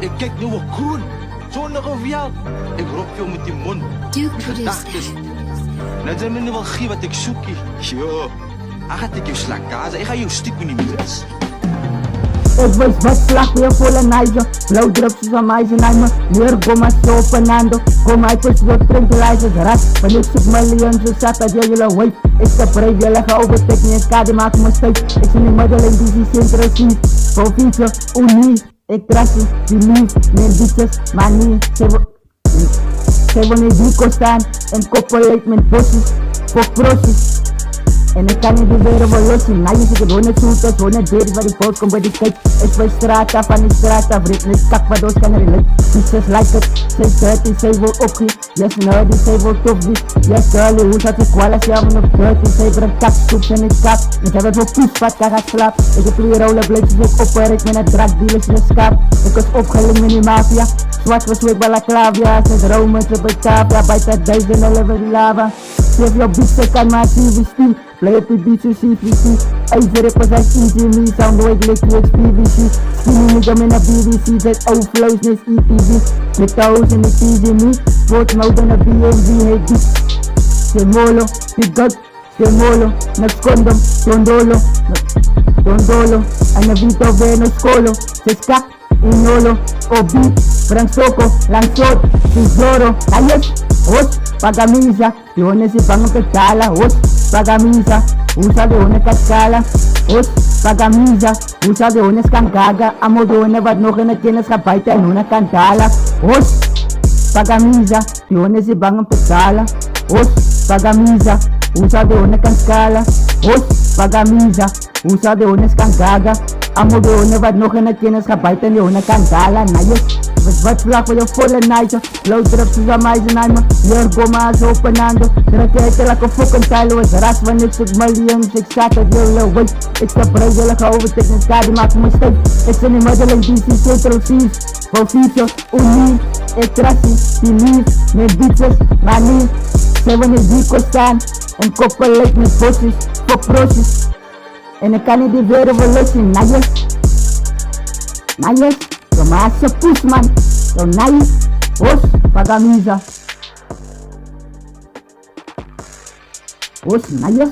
Ik kijk nu op groen. Zonder of jou. Ik roep veel met die mond. Duke Die produced gedachtes. that. Nou, zijn me nu wel gie wat ik zoek. Yo. Hij gaat ik je slakazen. Ik ga je stikken niet meer. Ik weet wat slag weer volle nijzen. Blauw drups van mij zijn me. Meer goma sopenando. Kom uit dus door tranquilizers ras. Want ik zoek miljoen zo zat dat jullie weet. Ik spreek jullie gaan overtekenen. Skade maakt me steeds. Ik zie niet middel in die centrasief. Voor fietsen, unie. Ik trassie, die lief. Mijn bitches, maar niet. Zij wil niet die staan. En koppel ik met bosjes. Voor proces. En ik kan niet de wereld wel lossen. Nou je ziet het gewoon het zoeters, gewoon het beer waar die post komt bij die kijk. Ik ben straat af van die straat af, ritme kak wat doos kan relate. Bitches like it, zij dirty, zij wil opgie. Yes nerdy, zij wil top die. Yes girlie, hoe zat ze kwal als jou van op dirty. Zij brengt kak, soeps en ik kap. Ik heb het voor poesvat, kan gaat slaap. Ik heb 2 rollerblaadjes ook opper, ik ben een drugdealers in de skaap. Ik was opgelicht met die mafia. Zwart was ik balaclavia, zet Romans op het tafel. Buiten duizenden leven die lava. Schrijf jouw beats, ik kan maar CVC. Play op die beats, CVC. Ijzer represent easy me, sound like liquid PVC. Skinny nigga met een BBC, zet overflows, nes ETV. Met toes en ik easy me. Sport mode en een BMV, hey beats. Semolo, big god, semolo. Next condom, tondolo. En een vito veno scolo. Seska, inolo, obi. Fransoco, Lansot, Tizoro, ayes, os, pagamisa, leones y van a petala, os, pagamisa, usa leones cascala, os, pagamisa, usa leones cancaga, amo leones wat nog in het kennis gaat bijten en una cantala, os, pagamisa, leones y van a petala, os, pagamisa, usa leones cascala, os, pagamisa, usa leones cancaga, amo leones wat nog in het kennis gaat bijten en una cantala, nayes. Wat vlak voor je volle nijtje. Blauw drups is aan mij zijn me. Leer goma is openando. Trek je te lakken fucking tijlen. Het ras van ik zoek miljoens. Ik zat het jullie weet. Ik spreek jullie gaan overtekenen. Skade maakt me steeds. Ik zit in middel in DC Central Seas. Voor fietsen, unie. Ik trassie, die lief. Met bitches, maar niet. Zij wil niet die staan. En koppel lijkt met bosjes. Voor proces. En ik kan niet die wereld wel lossen. Najes. Najes. Yo macho pusman, yo nice, os, pagamisa. Os, nice.